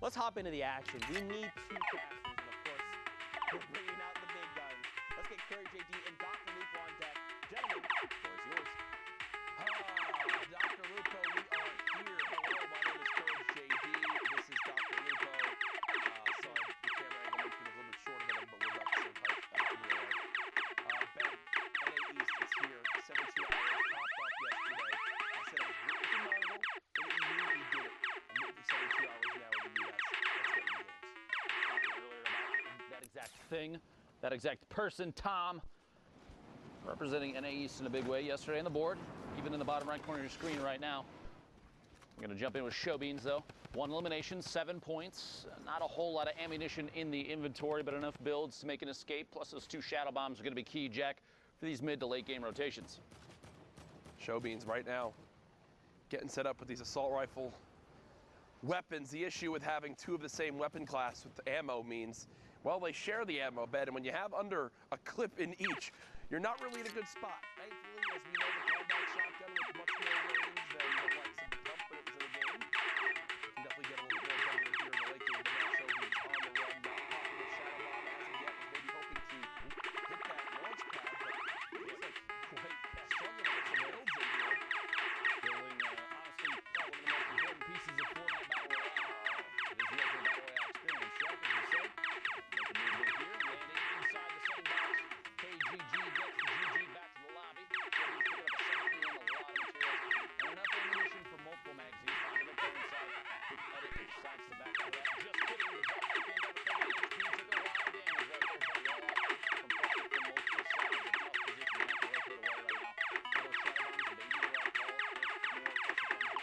let's hop into the action. We need two casters, and of course, we're bringing out the big guns. Let's get Curry JD and Dr. Lupo on deck. Gentlemen, the floor is yours. Dr. Lupo, we are here. Hello, my name is Coach JD. This is Dr. Lupo. Sorry, the camera angle makes me a little bit shorter than him, but we're about the same height. Ben, NA East is here. 72 hours, popped up yesterday. I said I was waiting for Mongol, and he did it. I'm waiting for 72 hours now in the US. Let's get in the games. Talking earlier about that exact thing, that exact person, Tom, representing NA East in a big way yesterday on the board, even in the bottom right corner of your screen right now. We're going to jump in with Show Beans, though. 1 elimination, 7 points. Not a whole lot of ammunition in the inventory, but enough builds to make an escape. Plus, those 2 shadow bombs are going to be key, Jack, for these mid to late game rotations. Show Beans right now getting set up with these assault rifle weapons. The issue with having 2 of the same weapon class with the ammo means, well, they share the ammo bed, and when you have under a clip in each, you're not really in a good spot. Thankfully, as we know, the combat shotgun with much more range than the likes of the pump when it was in the game. You can definitely get a little bit more done here in the late game, but now Show Beans on the run, not popping the shadow bomb as of yet, maybe hoping to hit that launch pad, but it's like quite struggling to get some builds in here. Building, honestly, one of the most important pieces of Fortnite Battle Royale is the local Battle Royale experience. Jack, as we said, make a movement here, landing inside the sandbox. KGG gets the GG back to the lobby. So he's picking up a second and a lot of materials. And enough ammunition for multiple magazines. Finds him up there inside. Quick edit, which decides to back out of that. Just kidding, the drop back in, double 30 HP, took a lot of damage right there. But well off from pressure from multiple sides. A tough position to have to rotate away right now. Another shadow bombs, maybe the right call. More pressure comes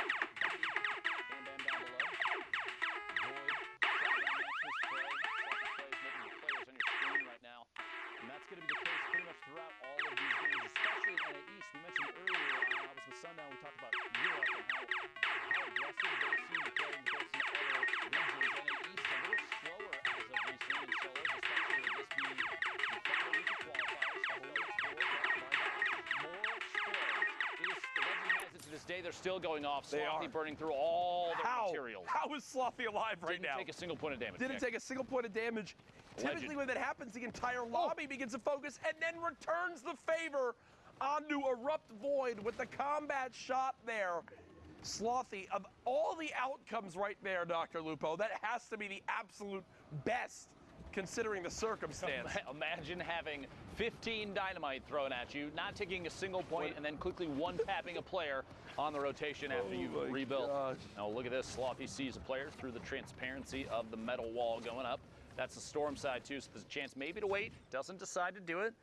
in. Bam Bam down below. Void, shotgun, Maximus Spray. Second plays, multiple players on your screen right now. And that's going to be the case pretty much throughout all of these games, especially in NA East. We mentioned earlier, I was with Sundown, we talked about Europe and how aggressive they seem to play in comparison to other regions. NA East a little slower as of recently in solos, especially with this being the final week of qualifiers. More explodes. It is, the legend has it to this day, they're still going off, slowly burning through all their materials. How is Slothy alive right now? Didn't take a single point of damage. Didn't take a single point of damage. Typically when that happens, the entire lobby begins to focus and then returns the favor onto Erupt Void with the combat shot there. Slothy, of all the outcomes right there, Dr. Lupo, that has to be the absolute best considering the circumstance. Imagine having 15 dynamite thrown at you, not taking a single point, and then quickly one-tapping a player on the rotation after you've rebuilt. Now look at this, Slothy sees a player through the transparency of the metal wall going up. That's the storm side too, so there's a chance maybe to wait, doesn't decide to do it.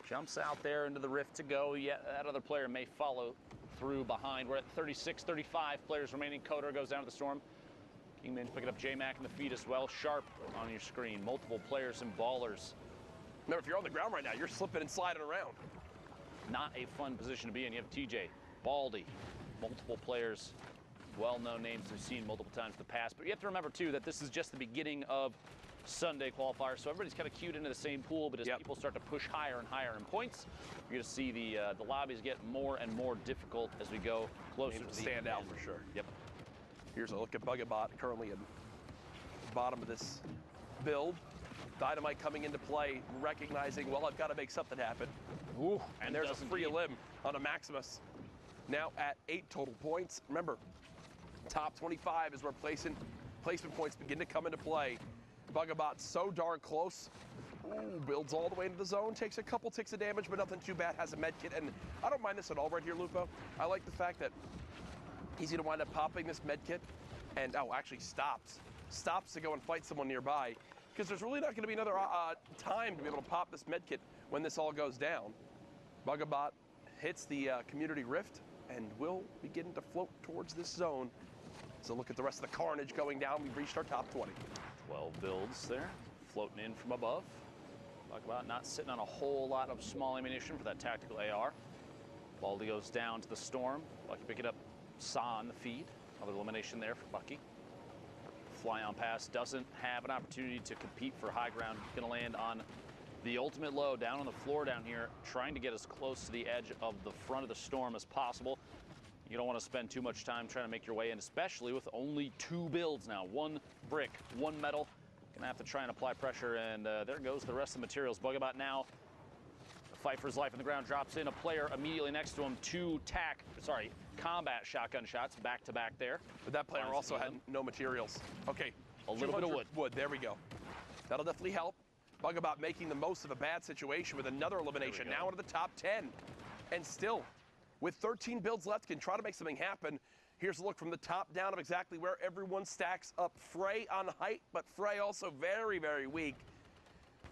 Jumps out there into the rift to go. Yeah, that other player may follow through behind. We're at 36, 35 players remaining. Coder goes down to the storm. Kingman's picking up J-Mac in the feed as well. Sharp on your screen. Multiple players and ballers. Remember, if you're on the ground right now, you're slipping and sliding around. Not a fun position to be in. You have TJ, Baldy, multiple players, well-known names we've seen multiple times in the past. But you have to remember, too, that this is just the beginning of Sunday qualifiers, so everybody's kind of queued into the same pool, but as people start to push higher and higher in points, you're going to see the lobbies get more and more difficult as we go closer to the stand out for sure. Yep. Here's a look at Bugabot currently at the bottom of this build. Dynamite coming into play, recognizing, well, I've got to make something happen. Ooh, and there's a free limb on a Maximus. Now at 8 total points. Remember, top 25 is where placement points begin to come into play. Bugabot so darn close. Ooh, builds all the way into the zone, takes a couple ticks of damage, but nothing too bad, has a med kit. And I don't mind this at all right here, Lupo. I like the fact that he's gonna wind up popping this med kit and, actually stops to go and fight someone nearby, because there's really not gonna be another time to be able to pop this med kit when this all goes down. Bugabot hits the community rift and will begin to float towards this zone. So look at the rest of the carnage going down. We've reached our top 20. 12 builds there, floating in from above. Talk about not sitting on a whole lot of small ammunition for that tactical AR. Baldy goes down to the storm. Bucky picking up Saw on the feed. Another elimination there for Bucky. Fly on pass doesn't have an opportunity to compete for high ground. Gonna land on the ultimate low down on the floor down here, trying to get as close to the edge of the front of the storm as possible. You don't want to spend too much time trying to make your way in, especially with only 2 builds now. 1 brick, 1 metal. Gonna have to try and apply pressure, and there goes the rest of the materials. Bugabot now, fight for his life on the ground, drops in a player immediately next to him. 2 combat shotgun shots back to back there. But that player also had no materials. Okay, a little bit of wood. Wood, there we go. That'll definitely help. Bugabot making the most of a bad situation with another elimination. Now into the top 10. And still, with 13 builds left, can try to make something happen. Here's a look from the top down of exactly where everyone stacks up. Frey on height, but Frey also very, very weak.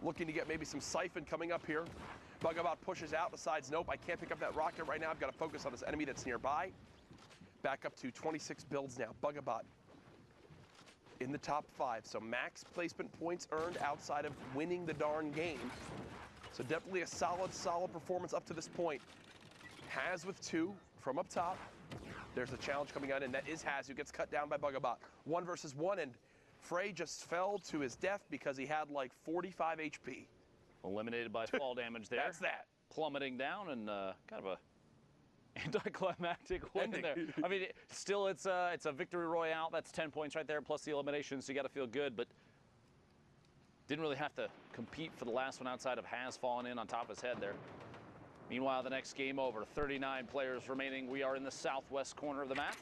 Looking to get maybe some siphon coming up here. Bugabot pushes out, decides, nope, I can't pick up that rocket right now. I've got to focus on this enemy that's nearby. Back up to 26 builds now. Bugabot in the top 5. So max placement points earned outside of winning the darn game. So definitely a solid performance up to this point. Haz with 2 from up top. There's a challenge coming on, and that is Haz, who gets cut down by Bugabot. 1 versus 1, and Frey just fell to his death because he had like 45 HP. Eliminated by fall damage there. That's that. Plummeting down, and kind of a anticlimactic win there. I mean, still, it's a victory royale. That's 10 points right there, plus the elimination, so you got to feel good, but didn't really have to compete for the last one outside of Haz falling in on top of his head there. Meanwhile, the next game over, 39 players remaining. We are in the southwest corner of the map.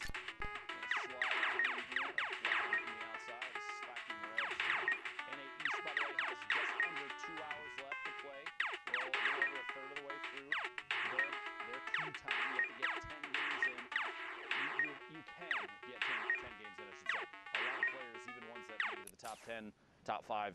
Top 10, top 5.